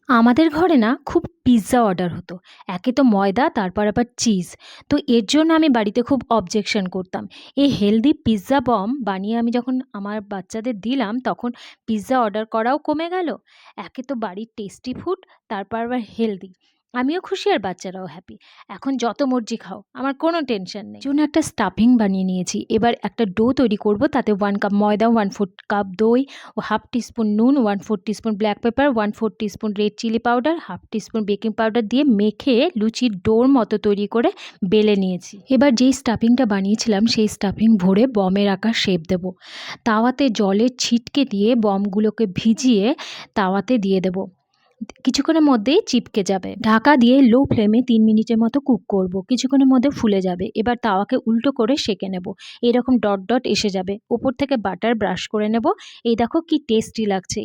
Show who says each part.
Speaker 1: আমাদের ঘরে না খুব পিৎজা অর্ডার হতো। একে তো ময়দা তারপর আবার চিজ। তো এর জন্য আমি বাড়িতে খুব অবজেকশন করতাম। এই হেলদি পিৎজা বম বানিয়ে আমি যখন আমার বাচ্চাদের দিলাম তখন পিৎজা অর্ডার করাও কমে গেল। একে তো বাড়ির টেস্টি ফুড, তারপর আবার হেলদি। আমিও খুশি আর বাচ্চারাও হ্যাপি। এখন যত মর্জি খাও, আমার কোনো টেনশন নেই। জন্য একটা স্টাফিং বানিয়ে নিয়েছি। এবার একটা ডো তৈরি করব, তাতে 1 কাপ ময়দা, 1/4 কাপ দই ও হাফ টিস্পুন নুন, 1/4 teaspoon black pepper, 1/4 teaspoon red chilli powder, half teaspoon baking powder দিয়ে মেখে লুচির ডোর মতো তৈরি করে বেলে নিয়েছি। এবার যেই স্টাফিংটা বানিয়েছিলাম সেই স্টাফিং ভরে বমের আকার শেপ দেব। তাওয়াতে জলের ছিটকে দিয়ে বমগুলোকে ভিজিয়ে তাওয়াতে দিয়ে দেব। কিছুক্ষণের মধ্যেই চিপকে যাবে। ঢাকা দিয়ে লো ফ্লেমে 3 মিনিটের মতো কুক করব। কিছুক্ষণের মধ্যে ফুলে যাবে। এবার তাওয়াকে উল্টো করে সেঁকে নেব। এরকম ডট ডট এসে যাবে। ওপর থেকে বাটার ব্রাশ করে নেব। এই দেখো কি টেস্টি লাগছে।